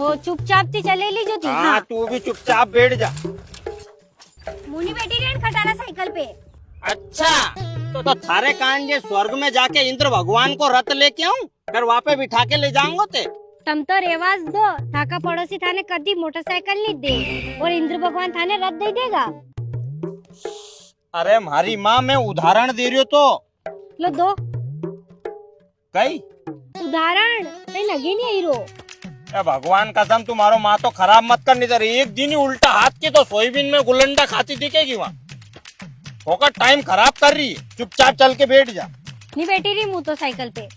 हो चुपचाप थी चले ली जो थी। हाँ तू भी चुपचाप बैठ जा। मुनी बैठी रही खटारा साइकिल पे। अच्छा तो थारे कान जे स्वर्ग में जाके इंद्र भगवान को रथ लेके आऊं फिर वहाँ पे बिठा के ले जाऊंगा ते। तम तो रेवाज दो थाका पड़ोसी थाने कदी मोटरसाइकिल नहीं दे और इंद्र भगवान थाने रथ दे देगा। अरे हमारी माँ मैं उदाहरण दे रही हूँ तो लो दो कई उदाहरण नहीं लगी नहीं हीरो। भगवान कसम तुम्हारो माँ तो खराब मत करनी तेरी एक दिन ही उल्टा हाथ की तो सोयाबीन में गुलंडा खाती दिखेगी वहाँ होकर टाइम खराब कर रही है। चुपचाप चल के बैठ जा। नहीं बैठी रही हूँ तो साइकिल पे।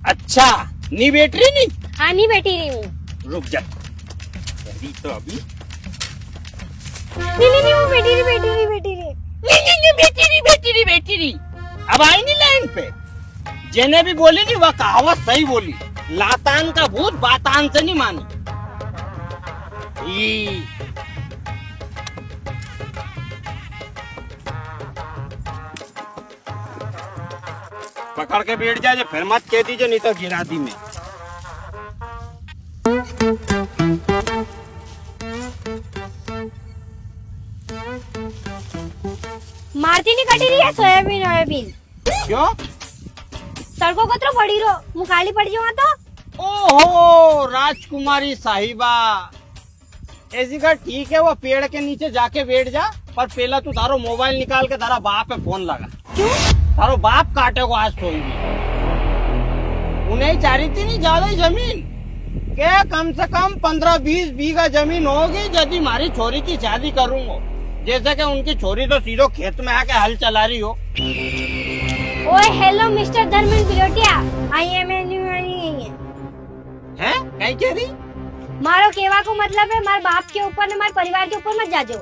अच्छा नहीं बैठ रही नहीं। हाँ नहीं बैठी रही हूँ। रुक जा अभी तो अभी नहीं वो बैठी रही बैठी रही अब आई नहीं लाइन पे। जेने भी बोली नहीं वह कहावत सही बोली लातान का भूत बातान से नहीं मानी। पकड़ के बैठ जाए फिर मत कह दीजिए नहीं तो गिरा दी मैं। मारती नहीं कटी रही है सोयाबीन क्यों सड़कों को तो पड़ी रो मुँह खाली पड़ जाऊंगा तो। ओहो राजकुमारी साहिबा ऐसी का ठीक है वो पेड़ के नीचे जाके बैठ जा पर पहला तू तारो मोबाइल निकाल के तारा बाप पे फोन लगा। क्यों तारो बाप काटे को आज सोई उन्हें चाह रही थी नहीं ज्यादा ही जमीन के कम से कम 15-20 बीघा जमीन होगी यदि हमारी छोरी की शादी करूंगा। जैसे कि उनकी छोरी तो सीधो खेत में आके हल चला रही हो। ओए hello mister Dharmendra Bilotiya I am हैं कहीं कह रही मारो केवा को मतलब है मार बाप के ऊपर न मार परिवार के ऊपर मत जाजो।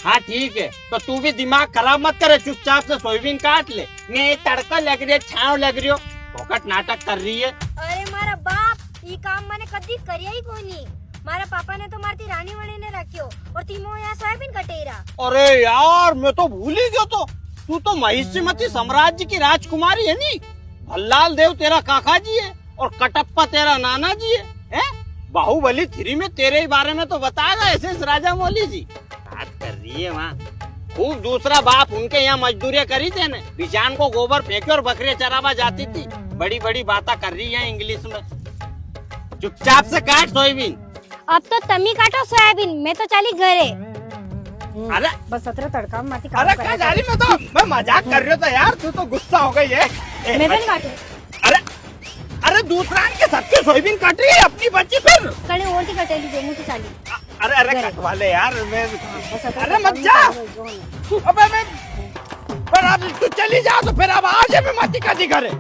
हाँ ठीक है तो तू भी दिमाग खराब मत करे चुपचाप से सोयाबीन काट ले। मैं तड़का लग रही है छाव लग रही हो फोकट नाटक कर रही है। अरे मारा बाप ये काम मैंने कभी करिया ही कोई नहीं। मारा पापा ने तो मारती रानी वाणी ने रखियो और तीमो यहाँ सोयाबीन कटेरा। अरे यार मैं तो भूल ही गया तो तू तो महिष्मती साम्राज्य की राजकुमारी है नी। भल्लाल देव तेरा काका जी है और कटप्पा तेरा नाना जी है? बाहुबली 3 में तेरे ही बारे में तो बताएगा ऐसे राजा मौली जी। बात कर रही है वहाँ खूब दूसरा बाप उनके यहाँ मजदूरियाँ करी थे न बिजान को गोबर फेंके और बकरियाँ चरावा जाती थी। बड़ी बड़ी बातें कर रही है इंग्लिश में। चुपचाप से काट सोयाबीन। अब तो तमी काटो सोयाबीन मैं तो चली घरे। अरे बस 17 तड़का माती अरे क्या जा रही मैं तो मैं मजाक कर रही हूँ तो यार तू तो गुस्सा हो गई है। मैं भी काटू। अरे दूसरा के सबके सोयाबीन काट रही है अपनी बच्ची फिर कड़े और की कटेली जो मुझे चाली। अरे कटवा ले यार मैं अरे मत जा अबे मैं पर अब तू चली जा तो फिर अब आज मैं मत कदी करे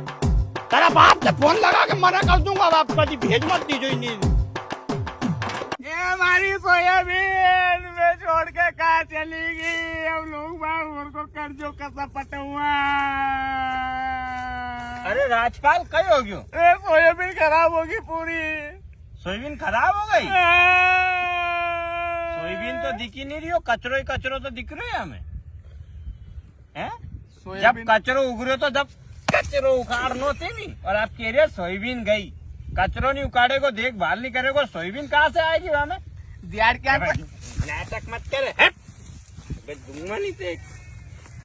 तेरा बाप से फोन लगा के मना कर दूंगा अब कभी भेज मत दीजिए नहीं। ये हमारी सोयाबीन में छोड़ के कहाँ चली गई। हम लोग बाबू को कर्जों का सा पटुआ। अरे राजपाल कहीं हो गयो सोयाबीन खराब होगी पूरी। सोयाबीन खराब हो गई। सोयाबीन तो दिख ही नहीं रही हो कचरो ही कचरो तो दिख रहे है हमें हैं? जब कचरो उगरे तो जब कचरो उखाड़नो थे नहीं और आप कह रहे सोयाबीन गई। कचरो नहीं उखाड़े को देखभाल नहीं करेगा सोयाबीन कहाँ से आएगी वहाँ में। नाटक मत करे दूंगा नहीं थे।